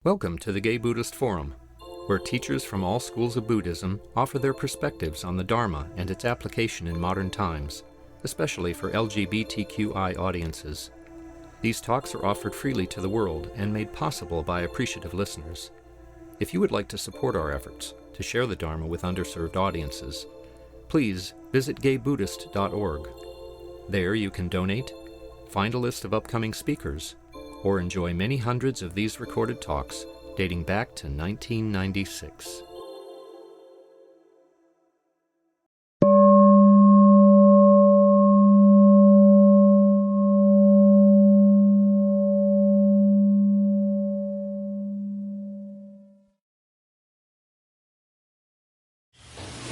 Welcome to the Gay Buddhist Forum, where teachers from all schools of Buddhism offer their perspectives on the Dharma and its application in modern times, especially for LGBTQI audiences. These talks are offered freely to the world and made possible by appreciative listeners. If you would like to support our efforts to share the Dharma with underserved audiences, please visit gaybuddhist.org. There you can donate, find a list of upcoming speakers, or enjoy many hundreds of these recorded talks dating back to 1996.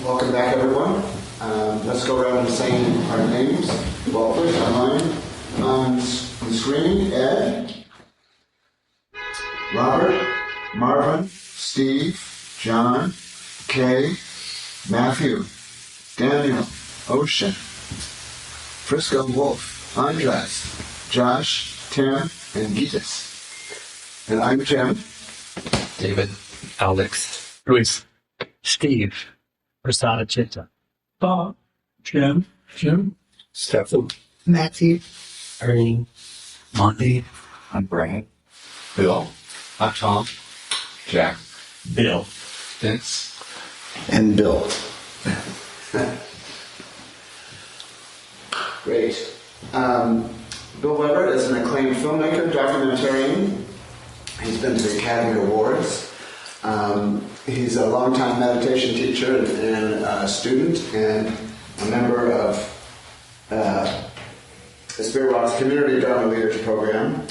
Welcome back, everyone. Let's go around and saying our names. Well, first on the screen, Ed, Robert, Marvin, Steve, John, Kay, Matthew, Daniel, Ocean, Frisco Wolf, Andres, Josh, Tim, and Gitas. And I'm Jim. David, Alex, Luis, Steve, Prasadda Chitta, Bob, Jim, Stefan, Matthew, Ernie, Monty, I'm Brad, Bill, I'm Tom, Jack, Bill, Vince, And Bill. Great. Bill Weber is an acclaimed filmmaker, documentarian. He's been to the Academy Awards. He's a longtime meditation teacher and a student and a member of the Spirit Rocks Community Dharma Leadership Program.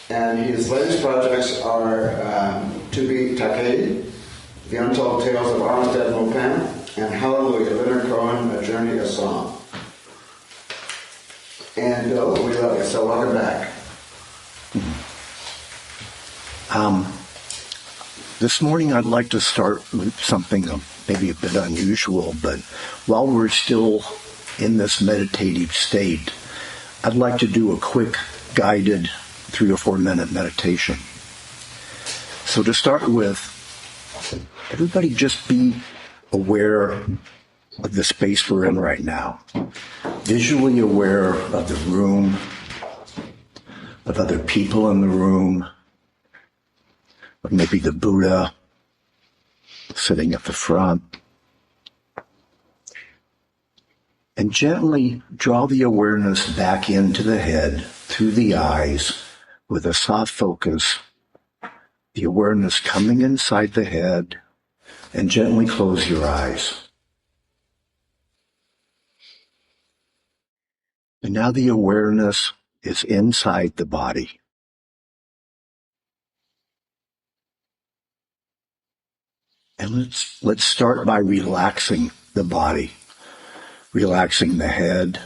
And his latest projects are To Be Takei, The Untold Tales of Armistead Maupin, and Hallelujah, Leonard Cohen, A Journey, a Song. And Bill, we love you, so welcome back. This morning I'd like to start with something maybe a bit unusual, but while we're still in this meditative state, I'd like to do a quick guided 3 or 4 minute meditation. So to start with, everybody just be aware of the space we're in right now. Visually aware of the room, of other people in the room, or maybe the Buddha sitting at the front. And gently draw the awareness back into the head, through the eyes, with a soft focus. The awareness coming inside the head, and gently close your eyes. And now the awareness is inside the body. And let's start by relaxing the body, relaxing the head,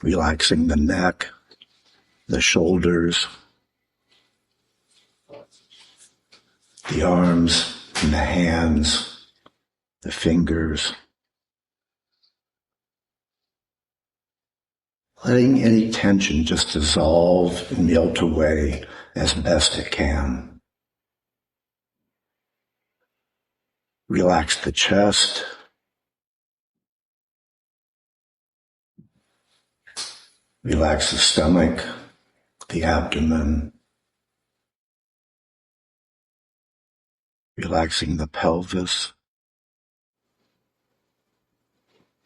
relaxing the neck, the shoulders, the arms and the hands, the fingers. Letting any tension just dissolve and melt away as best it can. Relax the chest. Relax the stomach, the abdomen. Relaxing the pelvis,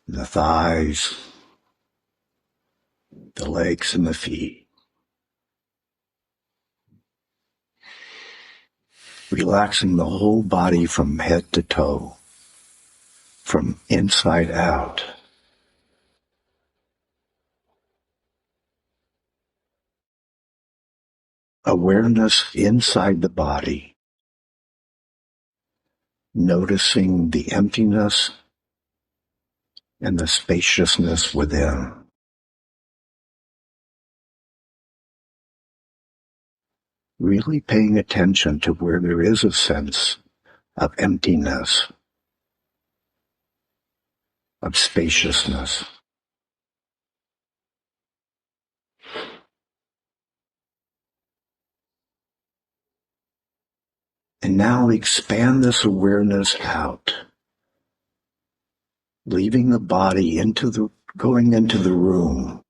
the thighs, the legs and the feet. Relaxing the whole body from head to toe, from inside out. Awareness inside the body, noticing the emptiness and the spaciousness within. Really paying attention to where there is a sense of emptiness, of spaciousness. And now expand this awareness out, leaving the body going into the room,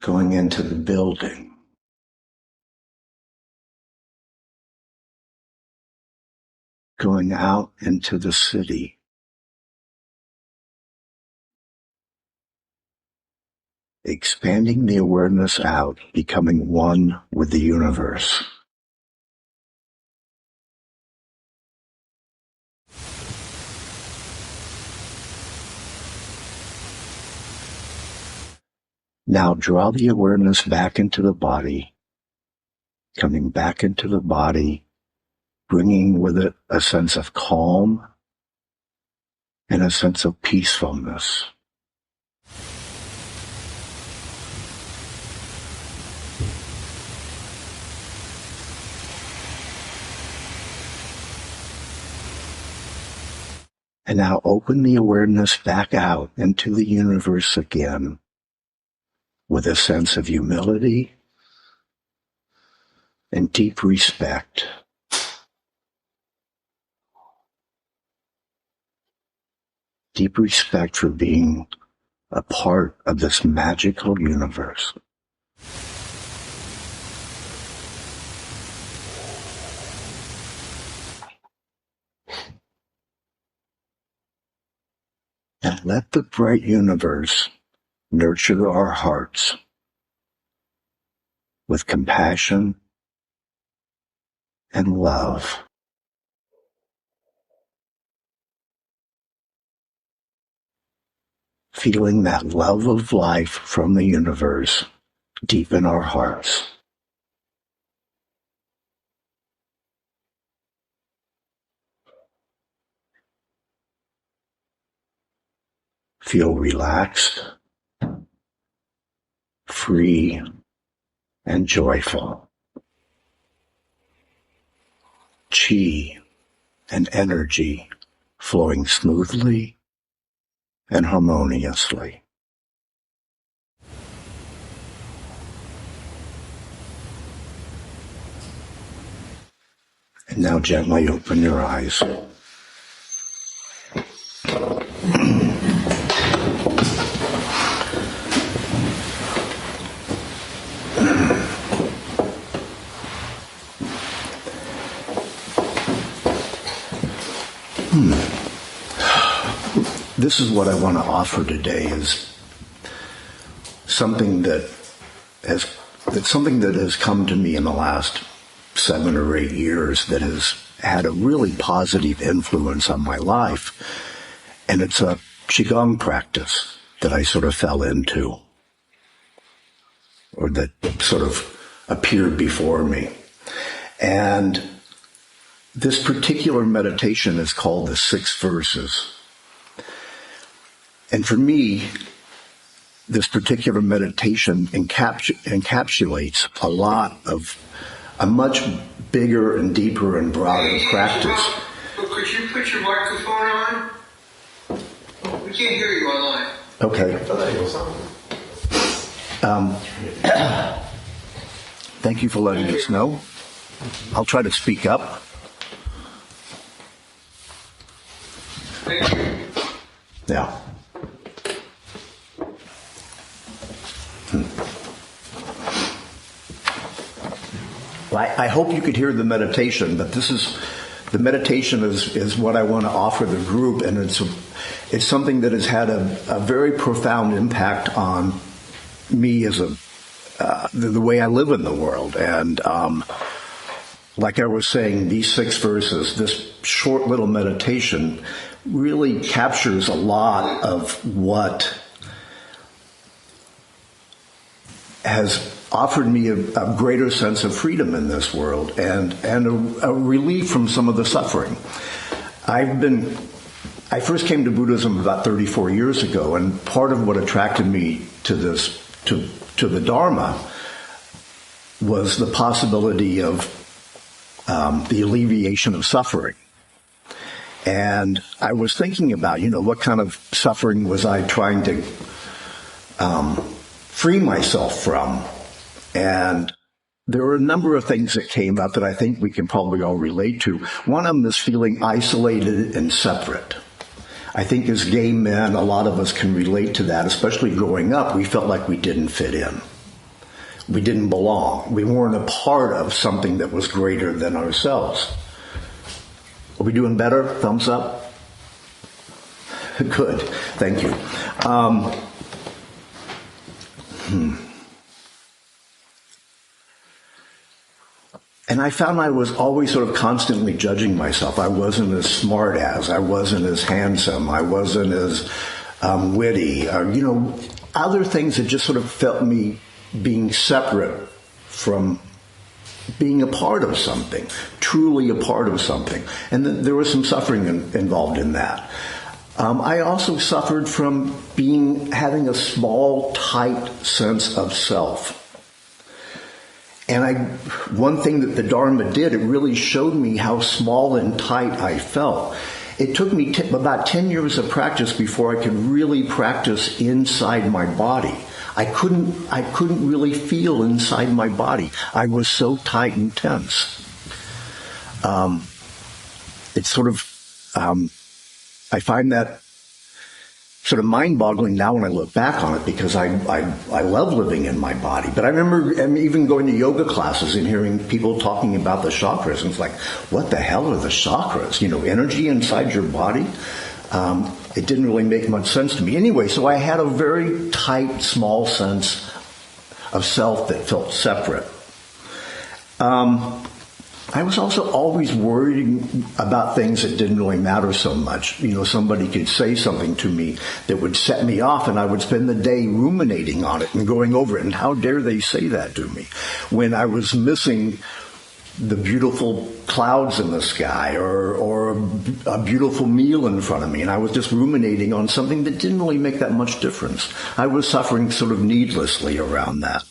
going into the building, going out into the city. Expanding the awareness out, becoming one with the universe. Now draw the awareness back into the body, coming back into the body, bringing with it a sense of calm and a sense of peacefulness. And now open the awareness back out into the universe again with a sense of humility and deep respect. Deep respect for being a part of this magical universe. And let the bright universe nurture our hearts with compassion and love. Feeling that love of life from the universe deep in our hearts. Feel relaxed, free, and joyful. Qi and energy flowing smoothly and harmoniously. And now gently open your eyes. This is what I want to offer today, is something that has come to me in the last 7 or 8 years that has had a really positive influence on my life. And it's a Qigong practice that I sort of fell into, or that sort of appeared before me. And this particular meditation is called the 6 Verses. And for me, this particular meditation encapsulates a lot of a much bigger and deeper and broader practice. Could you put your microphone on? We can't hear you online. Okay. Thank you for letting us know. I'll try to speak up. Thank you. Yeah. I hope you could hear the meditation, but the meditation is what I want to offer the group, and it's something that has had a very profound impact on me as the way I live in the world. And like I was saying, these 6 verses, this short little meditation, really captures a lot of what has offered me a greater sense of freedom in this world and a relief from some of the suffering. I first came to Buddhism about 34 years ago, and part of what attracted me to the Dharma was the possibility of the alleviation of suffering. And I was thinking about, what kind of suffering was I trying to free myself from? And there are a number of things that came up that I think we can probably all relate to. One of them is feeling isolated and separate. I think as gay men, a lot of us can relate to that, especially growing up. We felt like we didn't fit in. We didn't belong. We weren't a part of something that was greater than ourselves. Are we doing better? Thumbs up? Good. Thank you. And I found I was always sort of constantly judging myself. I wasn't as smart as, I wasn't as handsome, I wasn't as witty, or, other things that just sort of felt me being separate from being a part of something, truly a part of something. And there was some suffering involved in that. I also suffered from having a small, tight sense of self. And one thing that the Dharma did, it really showed me how small and tight I felt. It took me about 10 years of practice before I could really practice inside my body. I couldn't really feel inside my body. I was so tight and tense. It's sort of, I find that sort of mind-boggling now when I look back on it, because I love living in my body. But I remember even going to yoga classes and hearing people talking about the chakras, and it's like, what the hell are the chakras? Energy inside your body? It didn't really make much sense to me. Anyway, so I had a very tight, small sense of self that felt separate. I was also always worried about things that didn't really matter so much. Somebody could say something to me that would set me off, and I would spend the day ruminating on it and going over it. And how dare they say that to me when I was missing the beautiful clouds in the sky or a beautiful meal in front of me, and I was just ruminating on something that didn't really make that much difference. I was suffering sort of needlessly around that.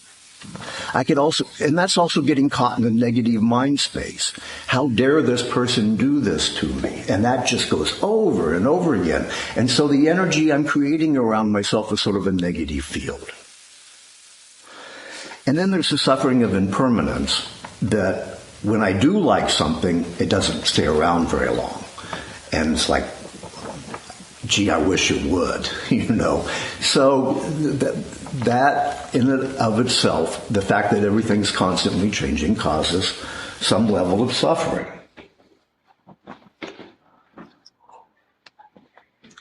And that's also getting caught in a negative mind space. How dare this person do this to me? And that just goes over and over again. And so the energy I'm creating around myself is sort of a negative field. And then there's the suffering of impermanence, that when I do like something, it doesn't stay around very long. And it's like, gee, I wish it would, So that in and of itself, the fact that everything's constantly changing, causes some level of suffering.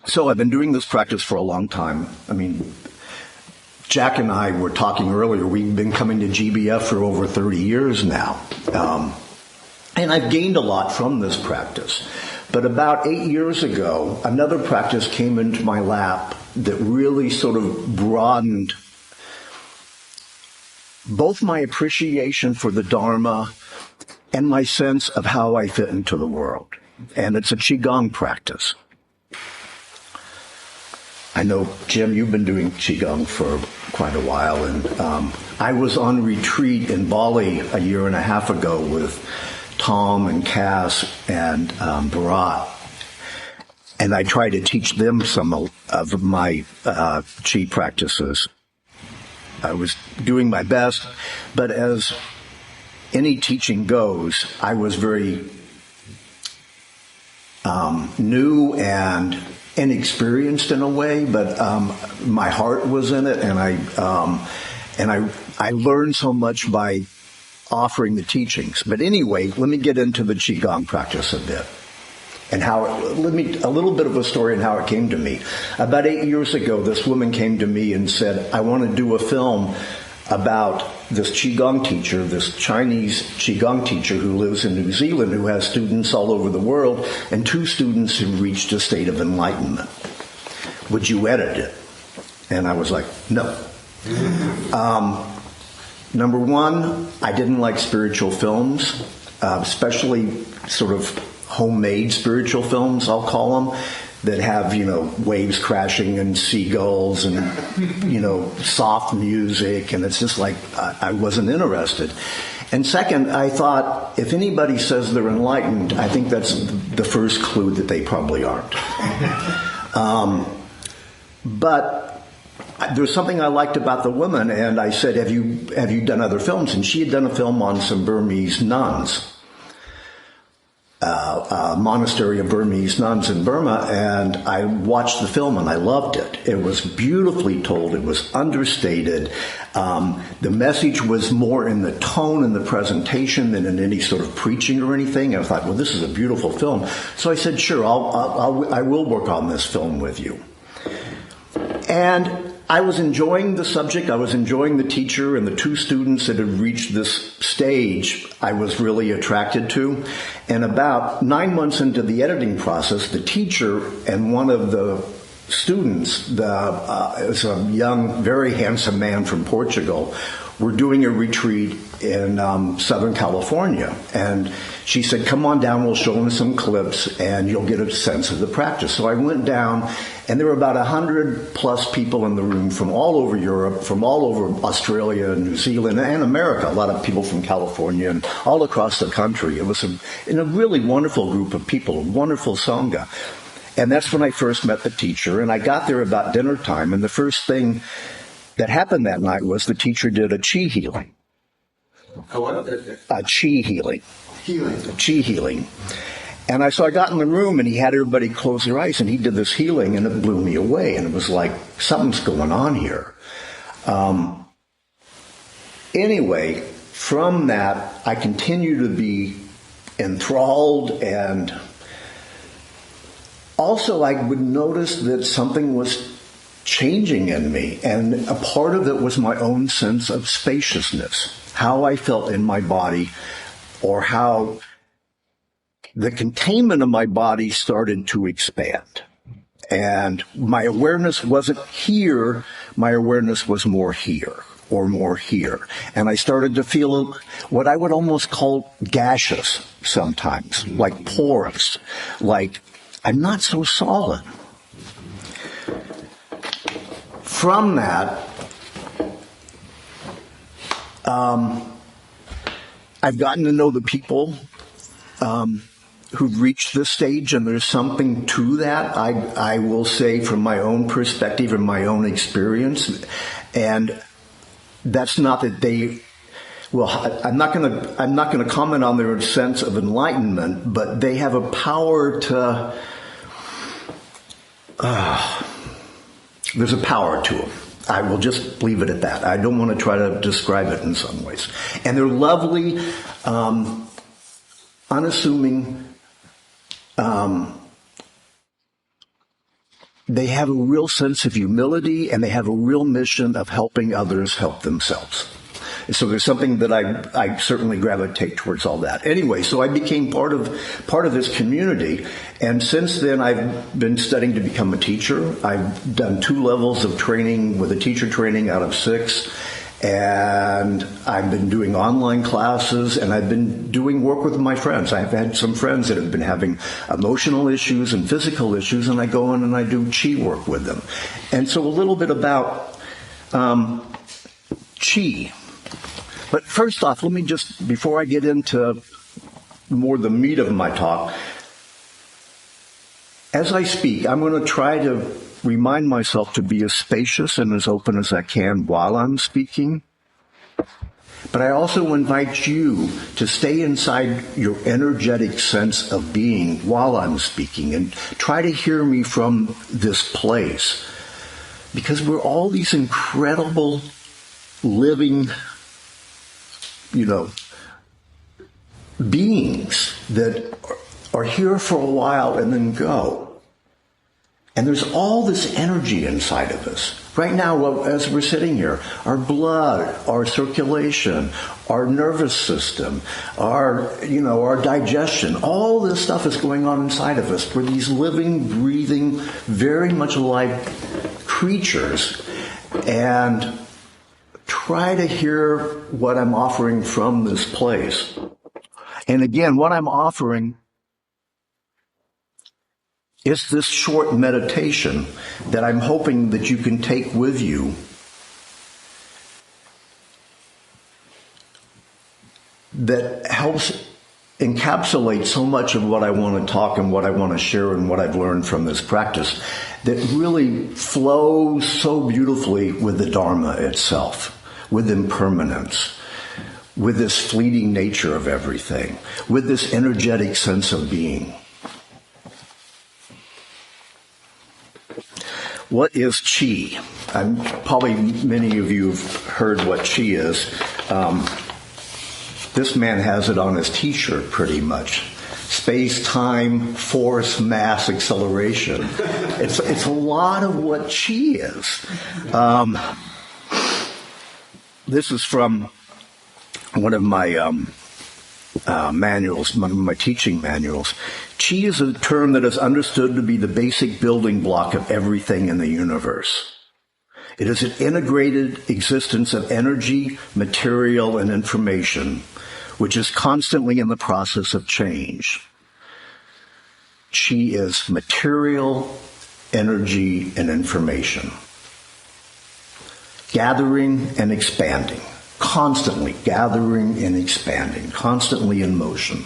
So I've been doing this practice for a long time. Jack and I were talking earlier. We've been coming to GBF for over 30 years now. And I've gained a lot from this practice. But about 8 years ago, another practice came into my lap that really sort of broadened both my appreciation for the Dharma and my sense of how I fit into the world. And it's a Qigong practice. I know, Jim, you've been doing Qigong for quite a while, and I was on retreat in Bali a year and a half ago with Tom and Cass and Bharat, and I tried to teach them some of my Qi practices. I was doing my best, but as any teaching goes, I was very new and inexperienced in a way, but my heart was in it, and I learned so much by offering the teachings. But anyway, let me get into the Qigong practice a bit. And a little bit of a story on how it came to me. About 8 years ago, this woman came to me and said, I want to do a film about this Qigong teacher, this Chinese Qigong teacher who lives in New Zealand, who has students all over the world, and 2 students who reached a state of enlightenment. Would you edit it? And I was like, no. Number one, I didn't like spiritual films, especially sort of homemade spiritual films, I'll call them, that have, waves crashing and seagulls and, soft music. And it's just like, I wasn't interested. And second, I thought, if anybody says they're enlightened, I think that's the first clue that they probably aren't. But there was something I liked about the woman, and I said, have you done other films? And she had done a film on some Burmese nuns, a monastery of Burmese nuns in Burma, and I watched the film and I loved it. It was beautifully told. It was understated. The message was more in the tone and the presentation than in any sort of preaching or anything. And I thought, well, this is a beautiful film. So I said, sure, I will work on this film with you. And I was enjoying the subject. I was enjoying the teacher and the two students that had reached this stage I was really attracted to. And about 9 months into the editing process, the teacher and one of the students, it was a young, very handsome man from Portugal, were doing a retreat in Southern California. And she said, come on down, we'll show them some clips, and you'll get a sense of the practice. So I went down, and there were about 100 plus people in the room from all over Europe, from all over Australia and New Zealand and America, a lot of people from California and all across the country. It was a really wonderful group of people, a wonderful Sangha. And that's when I first met the teacher, and I got there about dinner time, and the first thing that happened that night was the teacher did a Qi healing. A what? A Qi healing. Healing. Qi healing. And so I got in the room and he had everybody close their eyes and he did this healing and it blew me away. And it was like, something's going on here. Anyway, from that, I continue to be enthralled, and also I would notice that something was changing in me, and a part of it was my own sense of spaciousness, how I felt in my body, or how the containment of my body started to expand. And my awareness wasn't here, my awareness was more here, or more here. And I started to feel what I would almost call gaseous sometimes, like porous, like I'm not so solid. From that, I've gotten to know the people who've reached this stage, and there's something to that, I will say, from my own perspective and my own experience. And that's not that they, well, I'm not going to comment on their sense of enlightenment, but they have a power to, there's a power to them. I will just leave it at that. I don't want to try to describe it in some ways. And they're lovely, unassuming. They have a real sense of humility, and they have a real mission of helping others help themselves. So there's something that I certainly gravitate towards all that. Anyway, so I became part of this community, and since then I've been studying to become a teacher. I've done 2 levels of training with a teacher training out of 6, and I've been doing online classes, and I've been doing work with my friends. I've had some friends that have been having emotional issues and physical issues, and I go in and I do Qi work with them. And so a little bit about Qi. But first off, let me just, before I get into more the meat of my talk, as I speak, I'm going to try to remind myself to be as spacious and as open as I can while I'm speaking. But I also invite you to stay inside your energetic sense of being while I'm speaking and try to hear me from this place. Because we're all these incredible living beings that are here for a while and then go. And there's all this energy inside of us. Right now, as we're sitting here, our blood, our circulation, our nervous system, our digestion, all this stuff is going on inside of us. We're these living, breathing, very much alive creatures. And try to hear what I'm offering from this place. And again, what I'm offering is this short meditation that I'm hoping that you can take with you, that helps encapsulates so much of what I want to talk and what I want to share and what I've learned from this practice that really flows so beautifully with the Dharma itself, with impermanence, with this fleeting nature of everything, with this energetic sense of being. What is Qi? Probably many of you have heard what Qi is. This man has it on his t-shirt pretty much. Space, time, force, mass, acceleration. It's a lot of what Qi is. This is from one of my manuals, one of my teaching manuals. Qi is a term that is understood to be the basic building block of everything in the universe. It is an integrated existence of energy, material, and information, which is constantly in the process of change. Qi is material, energy, and information. Gathering and expanding. Constantly gathering and expanding. Constantly in motion.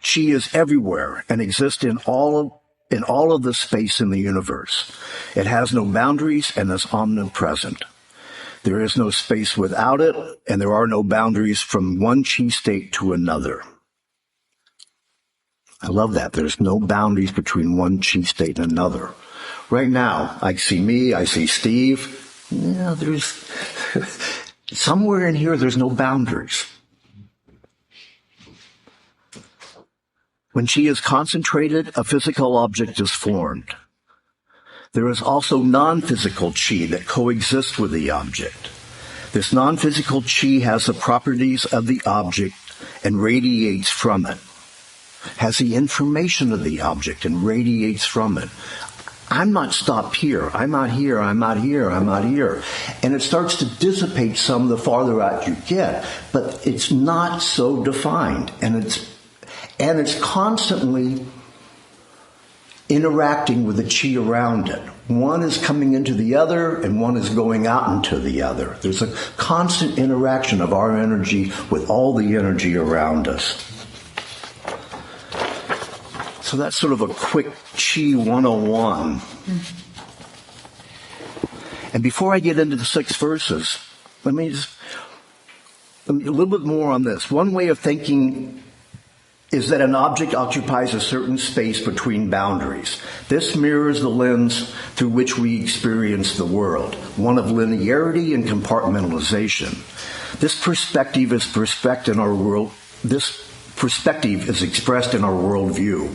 Qi is everywhere and exists in all of the space in the universe. It has no boundaries and is omnipresent. There is no space without it, and there are no boundaries from one Qi state to another. I love that. There's no boundaries between one Qi state and another. Right now, I see me, I see Steve. Yeah, there's somewhere in here, there's no boundaries. When Qi is concentrated, a physical object is formed. There is also non-physical Qi that coexists with the object. This non-physical Qi has the properties of the object and radiates from it, has the information of the object and radiates from it. I'm not stopped here. I'm not here. I'm not here. I'm not here. And it starts to dissipate some the farther out you get, but it's not so defined. And it's constantly interacting with the Qi around it. One is coming into the other, and one is going out into the other. There's a constant interaction of our energy with all the energy around us. So that's sort of a quick Qi 101. And before I get into the 6 verses, let me a little bit more on this. One way of thinking is that an object occupies a certain space between boundaries. This mirrors the lens through which we experience the world, one of linearity and compartmentalization. This perspective is expressed in our worldview.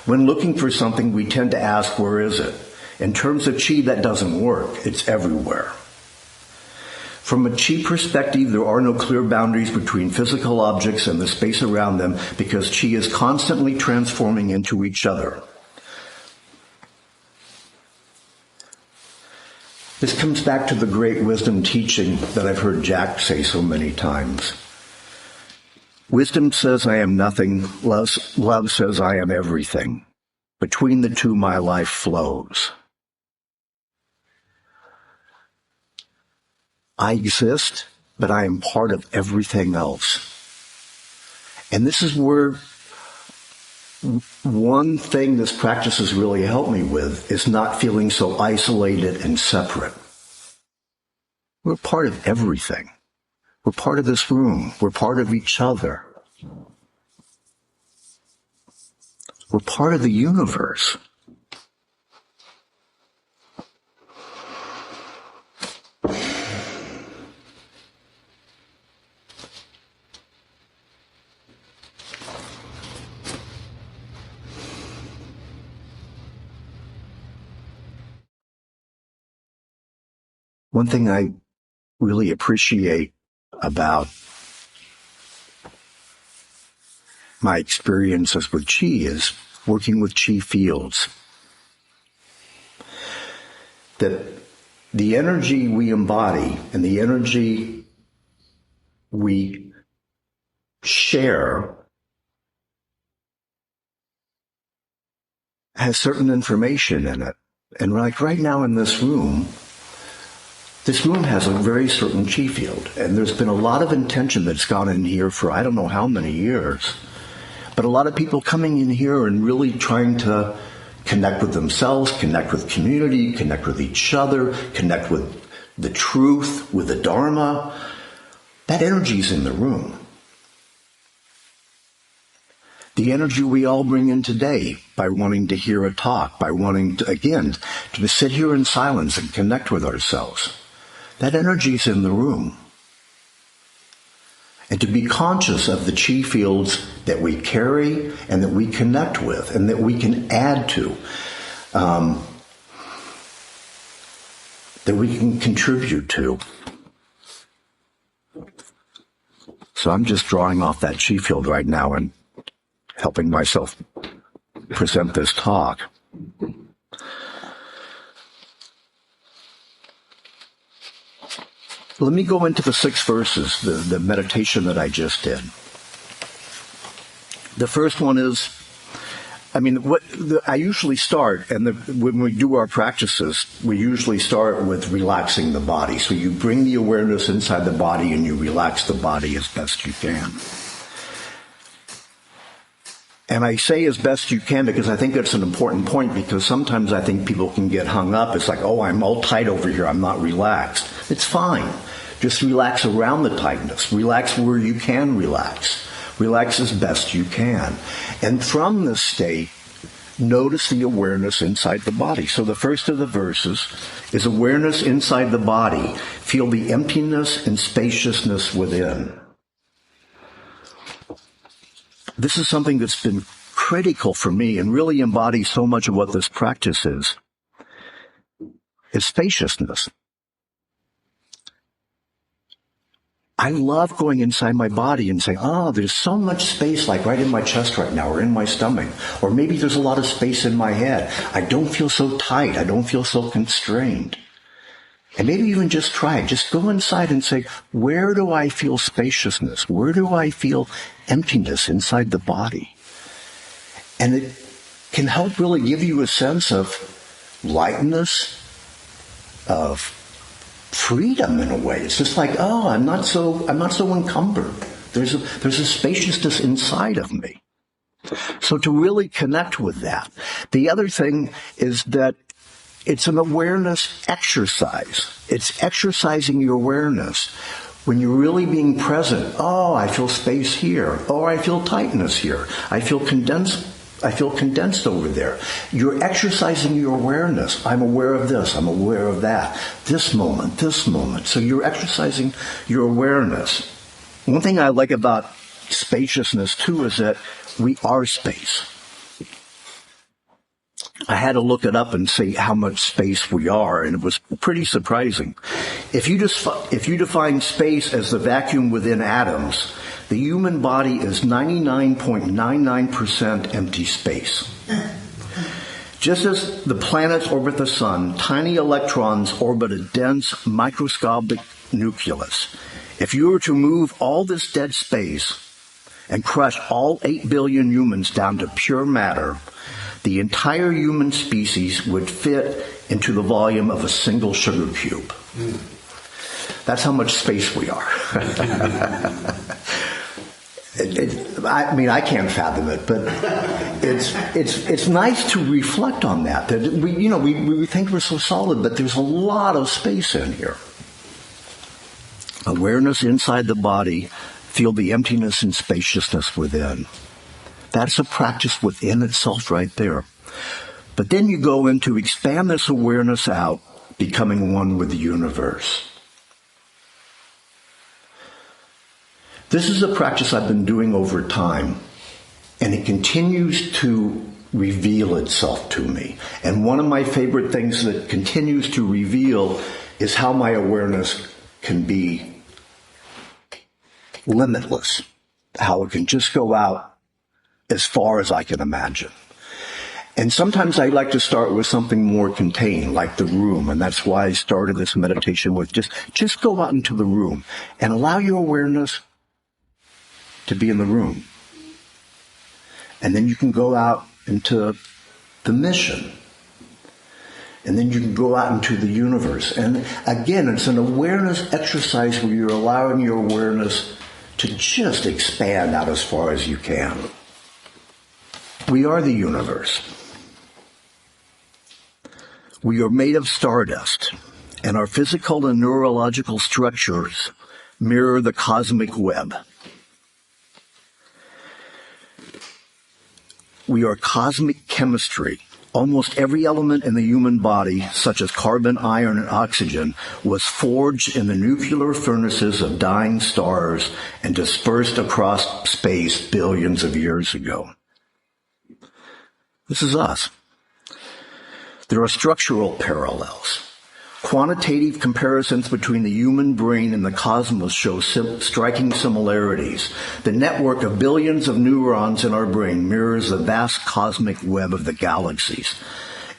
When looking for something, we tend to ask, where is it? In terms of Qi, that doesn't work. It's everywhere. From a Qi perspective, there are no clear boundaries between physical objects and the space around them because Qi is constantly transforming into each other. This comes back to the great wisdom teaching that I've heard Jack say so many times. Wisdom says I am nothing, love says I am everything. Between the two, my life flows. I exist, but I am part of everything else. And this is where one thing this practice has really helped me with is not feeling so isolated and separate. We're part of everything. We're part of this room. We're part of each other. We're part of the universe. One thing I really appreciate about my experiences with Qi is working with Qi fields. That the energy we embody and the energy we share has certain information in it. And like right now in this room has a very certain Qi field. And there's been a lot of intention that's gone in here for I don't know how many years. But a lot of people coming in here and really trying to connect with themselves, connect with community, connect with each other, connect with the truth, with the Dharma, that energy's in the room. The energy we all bring in today by wanting to hear a talk, by wanting to, again, to sit here in silence and connect with ourselves. That energy's in the room. And to be conscious of the chi fields that we carry and that we connect with and that we can add to, that we can contribute to. So I'm just drawing off that chi field right now and helping myself present this talk. Let me go into the 6 verses, the meditation that I just did. The first one is, I usually start, when we do our practices, we usually start with relaxing the body. So you bring the awareness inside the body and you relax the body as best you can. And I say as best you can because I think that's an important point, because sometimes I think people can get hung up. It's like, oh, I'm all tight over here. I'm not relaxed. It's fine. Just relax around the tightness. Relax where you can relax. Relax as best you can. And from this state, notice the awareness inside the body. So the first of the verses is awareness inside the body. Feel the emptiness and spaciousness within. This is something that's been critical for me and really embodies so much of what this practice is spaciousness. I love going inside my body and saying, there's so much space, like right in my chest right now, or in my stomach. Or maybe there's a lot of space in my head. I don't feel so tight. I don't feel so constrained. And maybe even just try it. Just go inside and say, where do I feel spaciousness? Where do I feel emptiness inside the body? And it can help really give you a sense of lightness, of freedom in a way. It's just like, I'm not so encumbered. There's a spaciousness inside of me. So to really connect with that. The other thing is that it's an awareness exercise. It's exercising your awareness. When you're really being present, I feel space here. I feel tightness here. I feel condensed over there. You're exercising your awareness. I'm aware of this. I'm aware of that. This moment. So you're exercising your awareness. One thing I like about spaciousness, too, is that we are space. I had to look it up and see how much space we are, and it was pretty surprising. If you define space as the vacuum within atoms, the human body is 99.99% empty space. Just as the planets orbit the sun, tiny electrons orbit a dense microscopic nucleus. If you were to move all this dead space and crush all 8 billion humans down to pure matter, the entire human species would fit into the volume of a single sugar cube. That's how much space we are. I can't fathom it, but it's nice to reflect on that. That we think we're so solid, but there's a lot of space in here. Awareness inside the body, feel the emptiness and spaciousness within. That's a practice within itself right there. But then you go into expand this awareness out, becoming one with the universe. This is a practice I've been doing over time, and it continues to reveal itself to me. And one of my favorite things that continues to reveal is how my awareness can be limitless, how it can just go out as far as I can imagine. And sometimes I like to start with something more contained, like the room, and that's why I started this meditation with just go out into the room and allow your awareness to be in the room. And then you can go out into the mission. And then you can go out into the universe. And again, it's an awareness exercise where you're allowing your awareness to just expand out as far as you can. We are the universe. We are made of stardust, and our physical and neurological structures mirror the cosmic web. We are cosmic chemistry. Almost every element in the human body, such as carbon, iron, and oxygen, was forged in the nuclear furnaces of dying stars and dispersed across space billions of years ago. This is us. There are structural parallels. Quantitative comparisons between the human brain and the cosmos show striking similarities. The network of billions of neurons in our brain mirrors the vast cosmic web of the galaxies,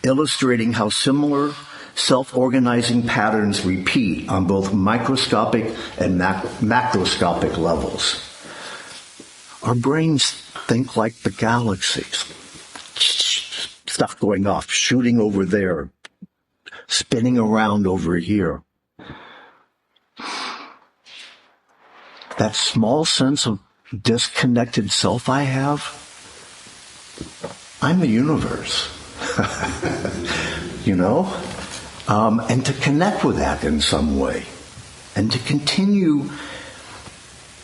illustrating how similar self-organizing patterns repeat on both microscopic and macroscopic levels. Our brains think like the galaxies. Stuff going off, shooting over there, spinning around over here. That small sense of disconnected self I have, I'm the universe. You know? And to connect with that in some way. And to continue,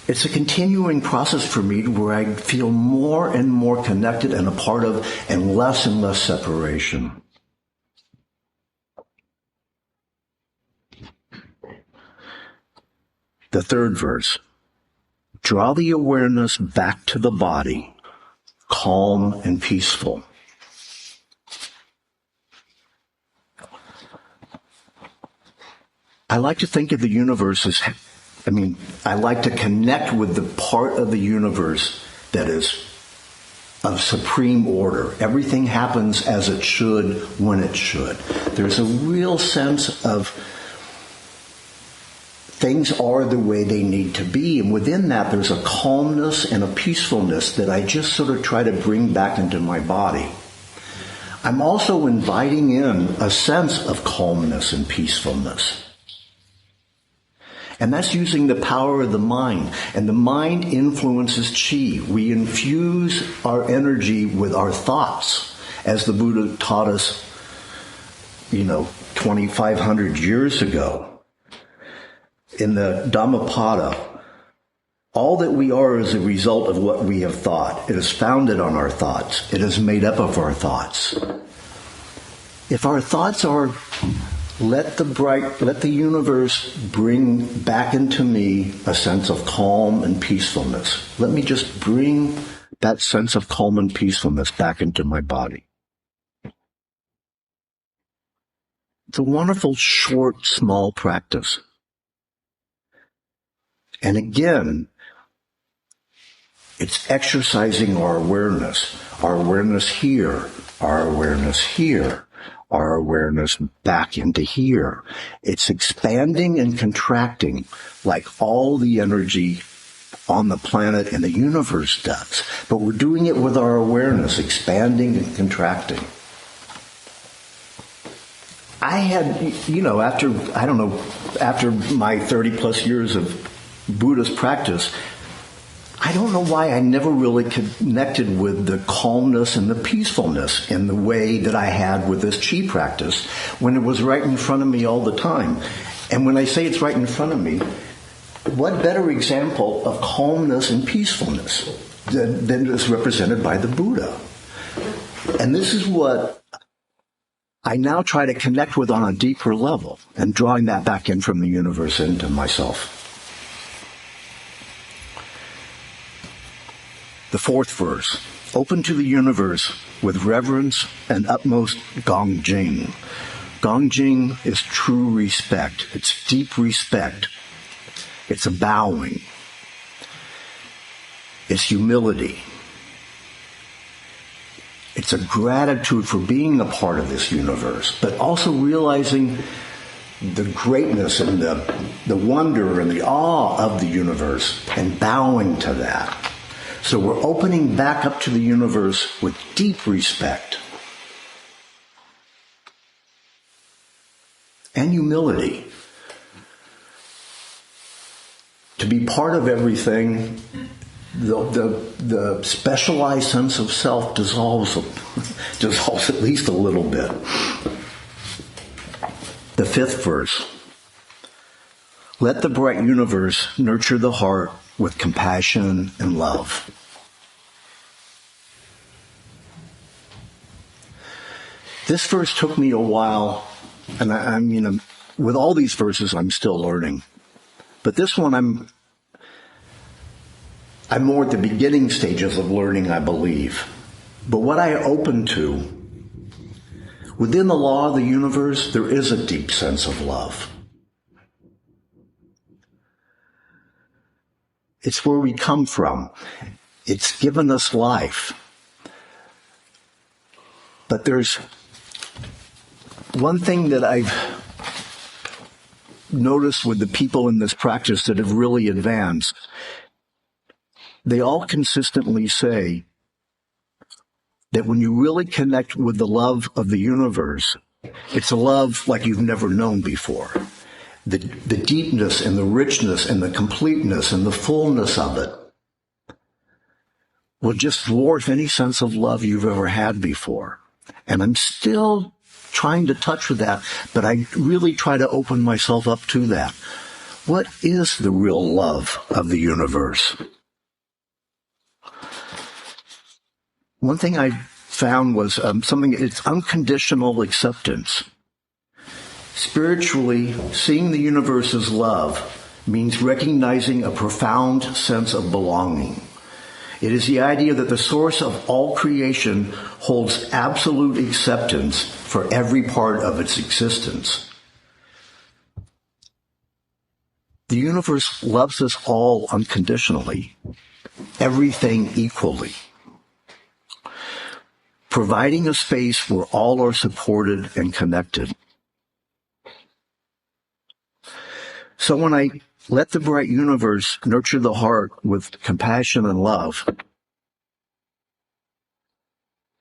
it's a continuing process for me where I feel more and more connected and a part of, and less separation. The third verse. Draw the awareness back to the body, calm and peaceful. I like to think of the universe as, I like to connect with the part of the universe that is of supreme order. Everything happens as it should, when it should. There's a real sense of things are the way they need to be. And within that, there's a calmness and a peacefulness that I just sort of try to bring back into my body. I'm also inviting in a sense of calmness and peacefulness. And that's using the power of the mind. And the mind influences chi. We infuse our energy with our thoughts, as the Buddha taught us, 2,500 years ago. In the Dhammapada, all that we are is a result of what we have thought. It is founded on our thoughts. It is made up of our thoughts. If our thoughts are, let the universe bring back into me a sense of calm and peacefulness. Let me just bring that sense of calm and peacefulness back into my body. It's a wonderful, short, small practice. And again, it's exercising our awareness here, our awareness here, our awareness back into here. It's expanding and contracting like all the energy on the planet and the universe does. But we're doing it with our awareness, expanding and contracting. I had, after my 30 plus years of Buddhist practice, I don't know why I never really connected with the calmness and the peacefulness in the way that I had with this chi practice when it was right in front of me all the time. And when I say it's right in front of me, what better example of calmness and peacefulness than is represented by the Buddha? And this is what I now try to connect with on a deeper level, and drawing that back in from the universe into myself. The fourth verse, open to the universe with reverence and utmost gongjing. Gongjing is true respect. It's deep respect. It's a bowing. It's humility. It's a gratitude for being a part of this universe, but also realizing the greatness and the wonder and the awe of the universe and bowing to that. So we're opening back up to the universe with deep respect and humility. To be part of everything the specialized sense of self dissolves at least a little bit. The fifth verse. Let the bright universe nurture the heart with compassion and love. This verse took me a while, and I mean, with all these verses, I'm still learning. But this one, I'm more at the beginning stages of learning, I believe. But what I open to, within the law of the universe, there is a deep sense of love. It's where we come from. It's given us life. But there's one thing that I've noticed with the people in this practice that have really advanced. They all consistently say that when you really connect with the love of the universe, it's a love like you've never known before. The deepness and the richness and the completeness and the fullness of it will just dwarf any sense of love you've ever had before. And I'm still trying to touch with that, but I really try to open myself up to that. What is the real love of the universe? One thing I found was it's unconditional acceptance. Spiritually, seeing the universe as love means recognizing a profound sense of belonging. It is the idea that the source of all creation holds absolute acceptance for every part of its existence. The universe loves us all unconditionally, everything equally, providing a space where all are supported and connected. So when I let the bright universe nurture the heart with compassion and love,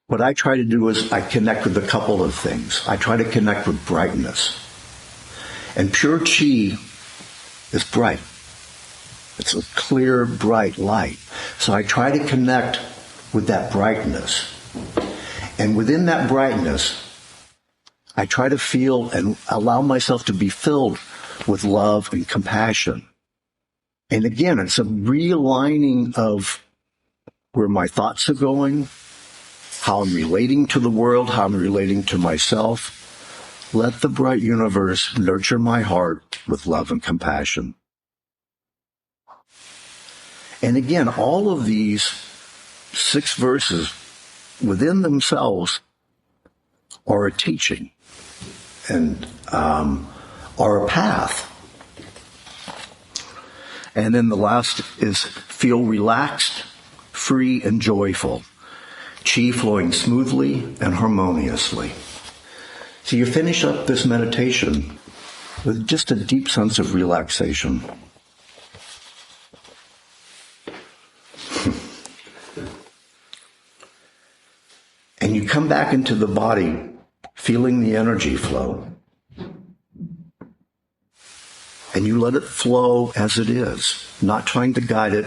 what I try to do is I connect with a couple of things. I try to connect with brightness. And pure Qi is bright. It's a clear, bright light. So I try to connect with that brightness. And within that brightness, I try to feel and allow myself to be filled with love and compassion. And again, it's a realigning of where my thoughts are going, how I'm relating to the world, how I'm relating to myself. Let the bright universe nurture my heart with love and compassion. And again, all of these 6 verses within themselves are a teaching and are a path. And then the last is feel relaxed, free, and joyful. Qi flowing smoothly and harmoniously. So you finish up this meditation with just a deep sense of relaxation. And you come back into the body feeling the energy flow. And you let it flow as it is, not trying to guide it,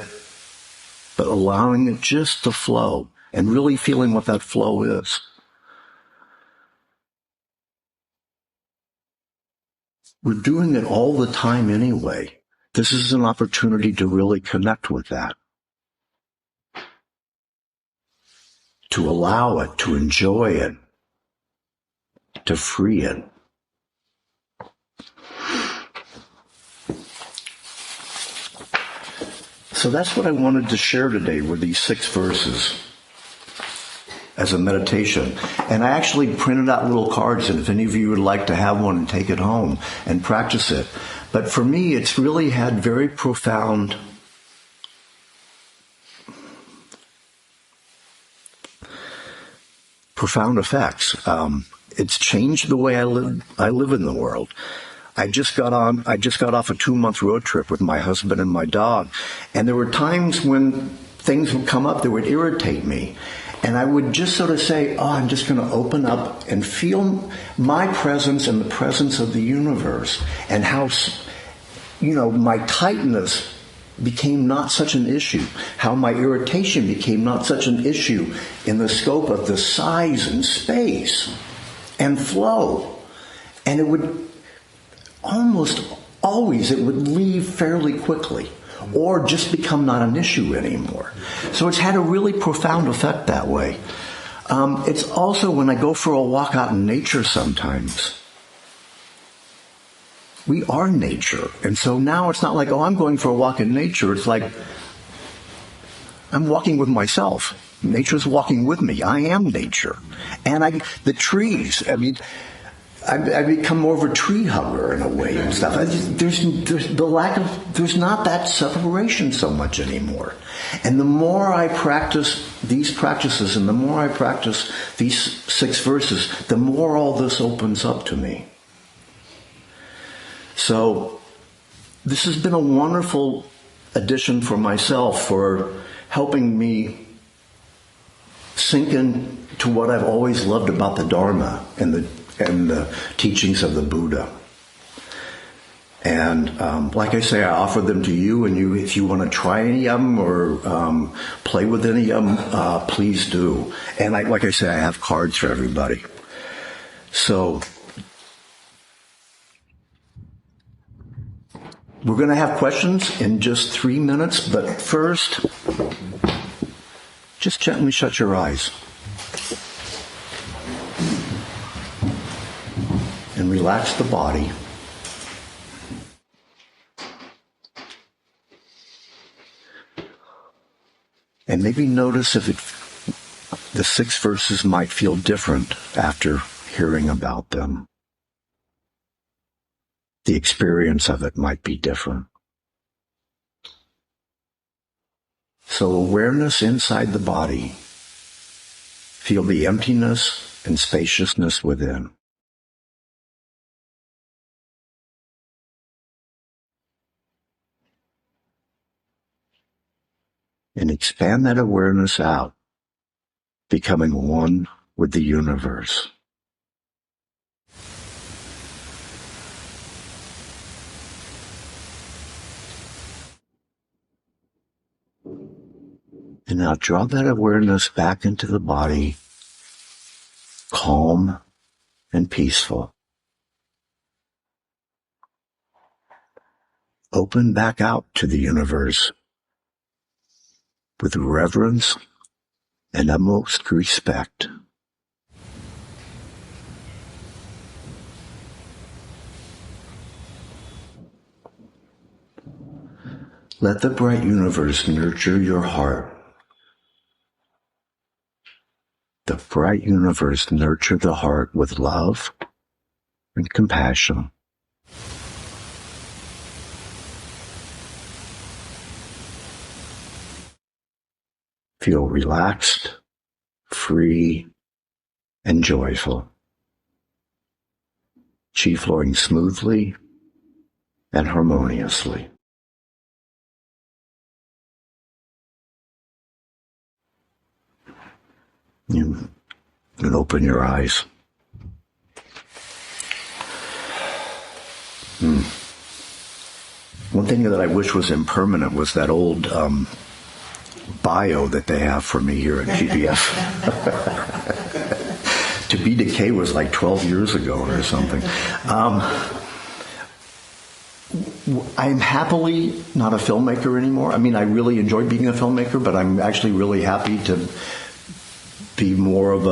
but allowing it just to flow and really feeling what that flow is. We're doing it all the time anyway. This is an opportunity to really connect with that. To allow it, to enjoy it, to free it. So that's what I wanted to share today with these 6 verses as a meditation. And I actually printed out little cards, and if any of you would like to have one and take it home and practice it. But for me, it's really had very profound effects. It's changed the way I live in the world. I just got off a 2-month road trip with my husband and my dog, and there were times when things would come up that would irritate me, and I would just sort of say, I'm just going to open up and feel my presence and the presence of the universe, and how, my tightness became not such an issue, how my irritation became not such an issue in the scope of the size and space and flow. And it would almost always, it would leave fairly quickly or just become not an issue anymore. So it's had a really profound effect that way. It's also when I go for a walk out in nature sometimes. We are nature. And so now it's not like, oh, I'm going for a walk in nature. It's like, I'm walking with myself. Nature's walking with me. I am nature. And the trees, I mean, I become more of a tree hugger in a way and stuff. There's not that separation so much anymore. And the more I practice these practices and the more I practice these 6 verses, the more all this opens up to me. So this has been a wonderful addition for myself, for helping me sink in to what I've always loved about the Dharma and the teachings of the Buddha. And like I say, I offer them to you, and if you want to try any of them or play with any of them, please do. And like I say, I have cards for everybody. So we're going to have questions in just 3 minutes, but first, just gently shut your eyes. And relax the body. And maybe notice if the 6 verses might feel different after hearing about them. The experience of it might be different. So awareness inside the body. Feel the emptiness and spaciousness within. And expand that awareness out, becoming one with the universe. And now draw that awareness back into the body, calm and peaceful. Open back out to the universe with reverence and utmost respect. Let the bright universe nurture your heart. The bright universe nurture the heart with love and compassion. Feel relaxed, free, and joyful. Chi flowing smoothly and harmoniously. You can open your eyes. One thing that I wish was impermanent was that old bio that they have for me here at GBF. To be decay was like 12 years ago or something. I'm happily not a filmmaker anymore. I mean, I really enjoy being a filmmaker, but I'm actually really happy to be more of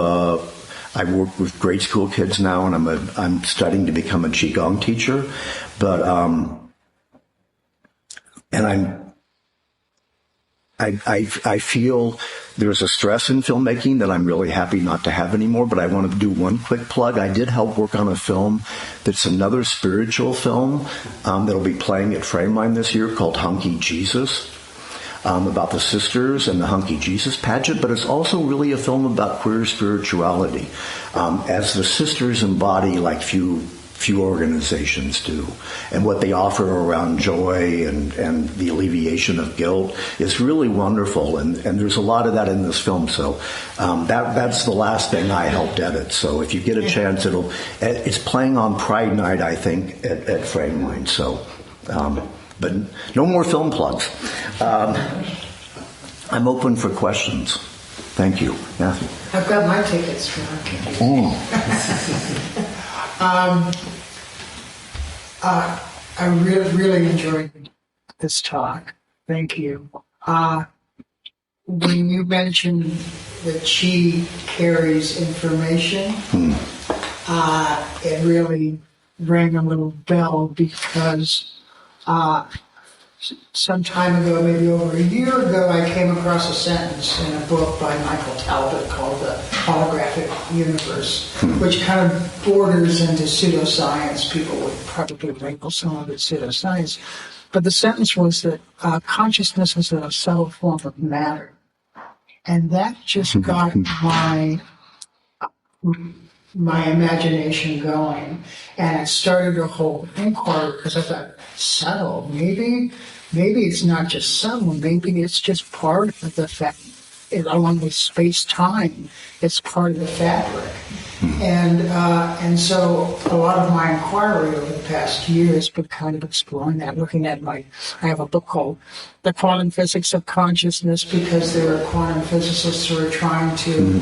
I work with grade school kids now, and I'm studying to become a Qigong teacher. But I feel there's a stress in filmmaking that I'm really happy not to have anymore, but I want to do one quick plug. I did help work on a film that's another spiritual film that'll be playing at Frameline this year called Hunky Jesus, about the sisters and the Hunky Jesus pageant, but it's also really a film about queer spirituality, as the sisters embody like few organizations do, and what they offer around joy and the alleviation of guilt is really wonderful, and there's a lot of that in this film. So that's the last thing I helped edit. So if you get a chance, it's playing on Pride Night, I think, at Frameline. So but no more film plugs. I'm open for questions. Thank you, Matthew. I've got my tickets for I really enjoyed this talk. Thank you. When you mentioned that Qi carries information, it really rang a little bell because some time ago, maybe over a year ago, I came across a sentence in a book by Michael Talbot called The Holographic Universe, which kind of borders into pseudoscience. People would probably label some of it pseudoscience. But the sentence was that consciousness is a subtle form of matter. And that just got my imagination going, and it started a whole inquiry because I thought, subtle, maybe it's not just subtle, maybe it's just part of the fact, along with space-time, it's part of the fabric. And so a lot of my inquiry over the past year has been kind of exploring that, looking at I have a book called The Quantum Physics of Consciousness, because there are quantum physicists who are trying to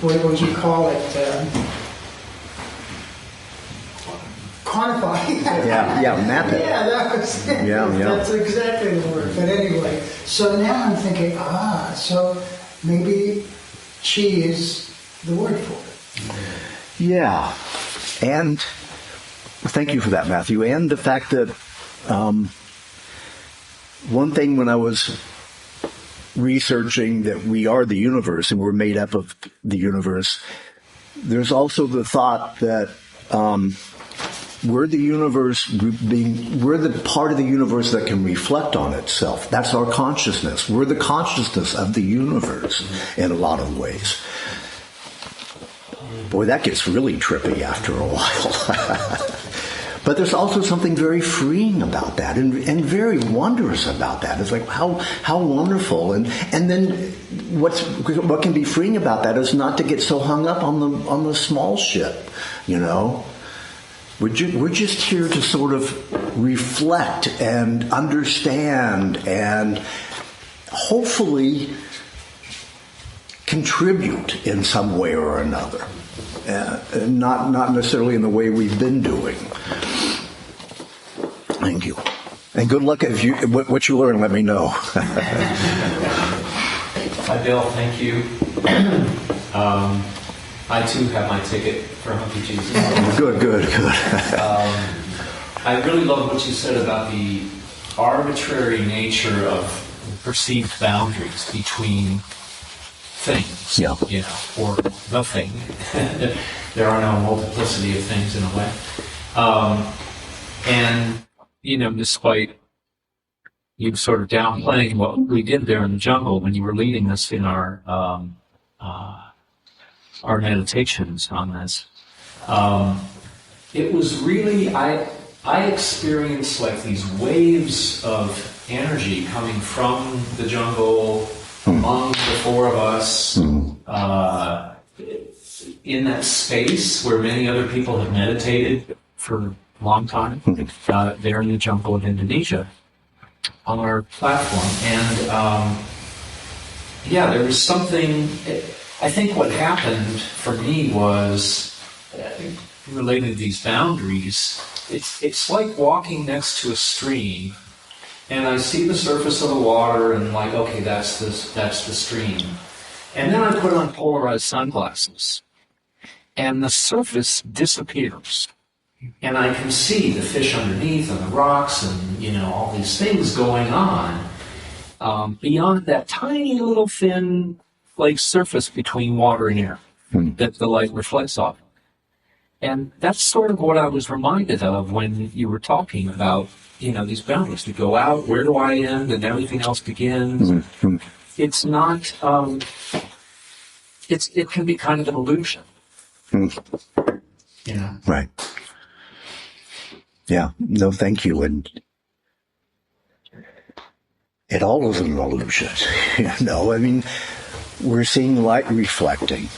what would you call it? Quantify. Map it. Yeah, that's exactly the word. But anyway, so now I'm thinking, so maybe Qi is the word for it. Yeah, and thank you for that, Matthew. And the fact that one thing when I was researching that we are the universe and we're made up of the universe, there's also the thought that we're the universe, we're the part of the universe that can reflect on itself. That's our consciousness. We're the consciousness of the universe in a lot of ways. Boy, that gets really trippy after a while. But there's also something very freeing about that and very wondrous about that. It's like, how wonderful. And then what can be freeing about that is not to get so hung up on the small shit, We're just here to sort of reflect and understand and hopefully contribute in some way or another. Not necessarily in the way we've been doing. Thank you. And good luck. What you learn, let me know. Hi, Bill. Thank you. I, too, have my ticket for Hunky Jesus. Good. I really love what you said about the arbitrary nature of perceived boundaries between things, or the thing. There are no multiplicity of things in a way. Despite you sort of downplaying what we did there in the jungle when you were leading us in our meditations on this, it was really, I experienced like these waves of energy coming from the jungle, among the four of us, in that space where many other people have meditated for a long time, there in the jungle of Indonesia, on our platform. And there was something, I think what happened for me was, related to these boundaries, it's like walking next to a stream, and I see the surface of the water, and like, okay, that's the stream. And then I put on polarized sunglasses, and the surface disappears. And I can see the fish underneath and the rocks and, all these things going on beyond that tiny little thin surface between water and air that the light reflects off. And that's sort of what I was reminded of when you were talking about, these boundaries. To go out, where do I end, and everything else begins. It's not, it can be kind of an illusion. Right. Yeah. No, thank you. And it all is an illusion. We're seeing light reflecting.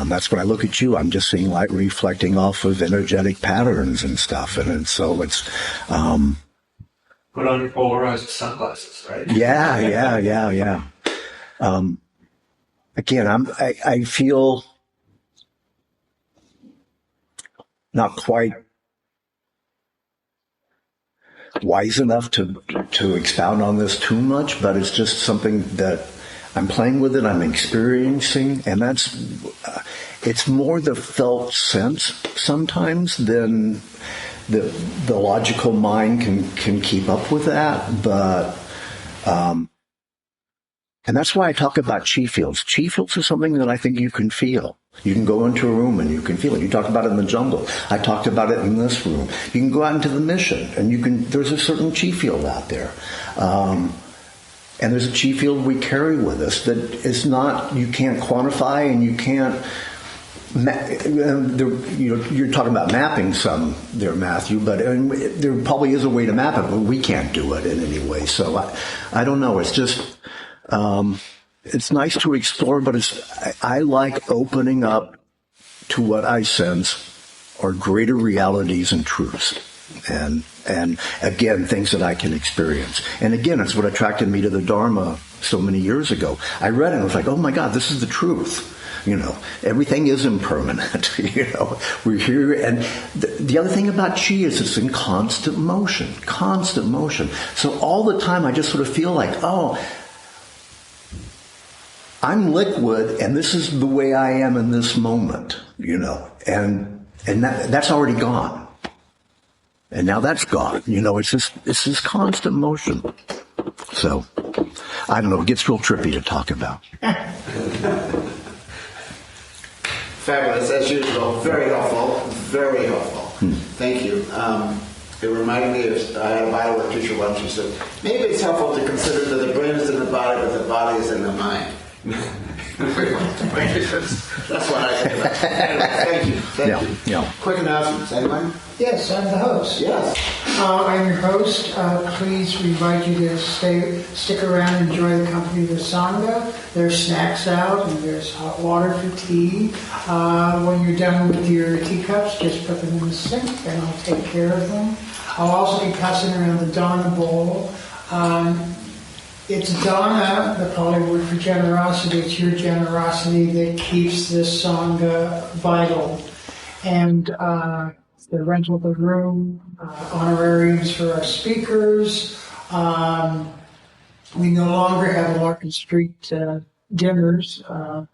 That's when I look at you, I'm just seeing light reflecting off of energetic patterns and stuff. And so it's, Put on your polarized sunglasses, right? yeah. Again, I feel not quite wise enough to expound on this too much, but it's just something that I'm playing with it, I'm experiencing, and it's more the felt sense sometimes than the logical mind can keep up with that, but and that's why I talk about chi fields. Chi fields is something that I think you can feel. You can go into a room and you can feel it. You talked about it in the jungle. I talked about it in this room. You can go out into the mission and there's a certain chi field out there. And there's a chi field we carry with us that is not, you can't quantify and you can't, you're talking about mapping some there, Matthew, but there probably is a way to map it, but we can't do it in any way. So I don't know. It's just, it's nice to explore, but I like opening up to what I sense are greater realities and truths. And again, things that I can experience. And again, it's what attracted me to the Dharma so many years ago. I read it and I was like, oh my God, this is the truth. Everything is impermanent. We're here. And the other thing about chi is it's in constant motion. So all the time I just sort of feel like, oh, I'm liquid, and this is the way I am in this moment, and that's already gone. And now that's gone. It's this constant motion. So, I don't know, it gets real trippy to talk about. Fabulous, as usual. Very helpful. Very helpful. Thank you. It reminded me of, I had a biowork teacher once who said, maybe it's helpful to consider that the brain is in the body, but the body is in the mind. That's what I think about. Anyway, thank you. Yeah. Quick announcements, anyone? Yes, I'm the host. Yes. I'm your host. Please, we invite you to stick around and enjoy the company of the Sangha. There's snacks out and there's hot water for tea. When you're done with your teacups, just put them in the sink and I'll take care of them. I'll also be passing around the Dana bowl. It's Dana, the Pali word for generosity. It's your generosity that keeps this Sangha vital. And the rental of the room, honorariums for our speakers. We no longer have Larkin Street dinners. Our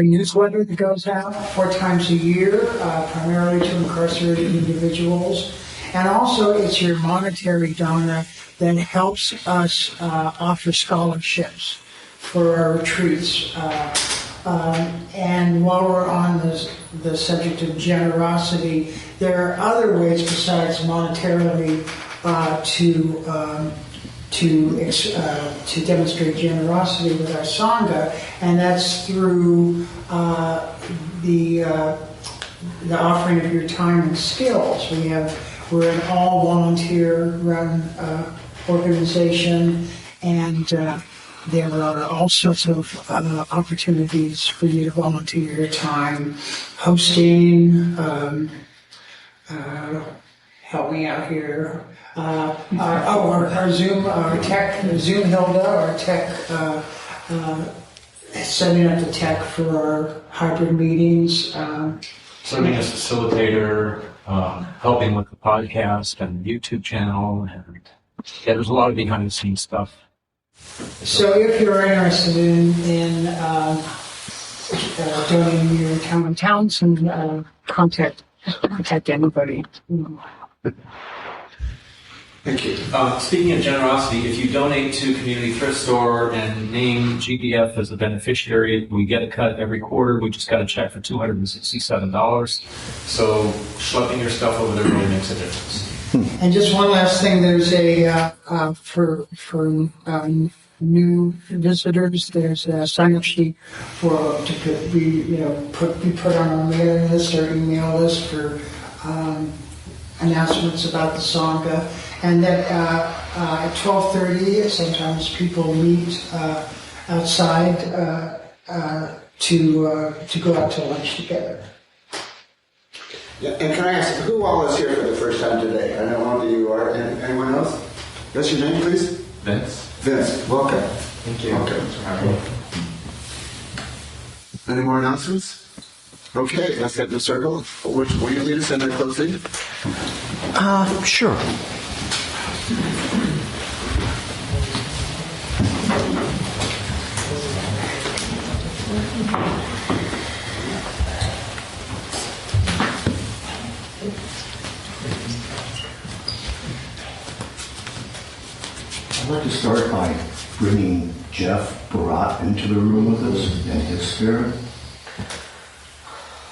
newsletter that goes out 4 times a year, primarily to incarcerated individuals. And also it's your monetary donor that helps us offer scholarships for our retreats. And while we're on the subject of generosity, there are other ways besides monetarily to demonstrate generosity with our Sangha, and that's through the offering of your time and skills. We're an all volunteer run organization, and there are all sorts of opportunities for you to volunteer your time, hosting, help me out here, our Zoom, our tech, Zoom Hilda, our tech, setting up the tech for our hybrid meetings. Serving as facilitator, helping with the podcast and YouTube channel, and there's a lot of behind the scenes stuff. So if you're interested in donating your time and talents, and contact anybody. Thank you. Speaking of generosity, if you donate to Community Thrift Store and name GDF as the beneficiary, we get a cut every quarter. We just got a check for $267. So schlepping your stuff over there really makes a difference. And just one last thing, there's a for new visitors, there's a sign-up sheet to be put on our mailing list or email list for announcements about the Sangha. And that at 12:30, sometimes people meet outside to go out to lunch together. Yeah, and can I ask, who all is here for the first time today? I know one of you are. Anyone else? What's your name, please? Vince. Vince, welcome. Thank you. Okay. Any more announcements? Okay, let's get in the circle. Which will you lead us in the closing? Sure. I'd like to start by bringing Jeff Barat into the room with us and his spirit.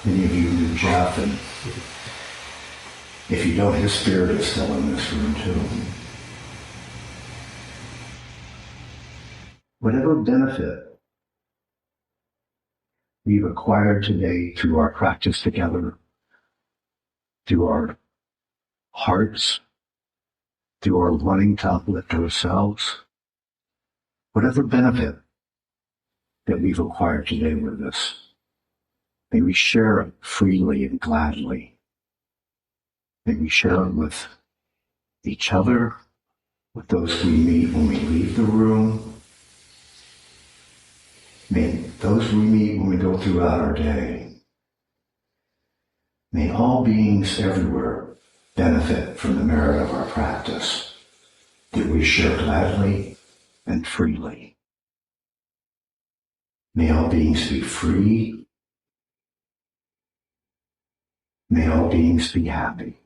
Many of you knew Jeff, and if you don't, his spirit is still in this room too. Whatever benefit we've acquired today through our practice together, through our hearts, through our wanting to uplift ourselves, whatever benefit that we've acquired today with us, may we share it freely and gladly. May we share it with each other, with those we meet when we leave the room. May those we meet when we go throughout our day. May all beings everywhere benefit from the merit of our practice that we share gladly and freely. May all beings be free. May all beings be happy.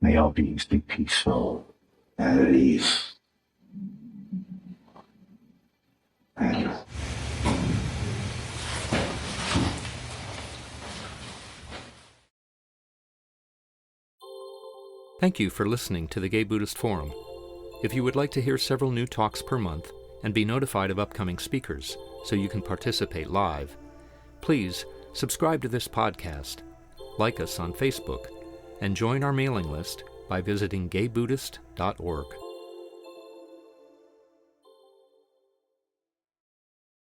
May all beings be peaceful and at ease. Thank you. Thank you for listening to the Gay Buddhist Forum. If you would like to hear several new talks per month and be notified of upcoming speakers so you can participate live, please subscribe to this podcast, like us on Facebook, and join our mailing list by visiting gaybuddhist.org.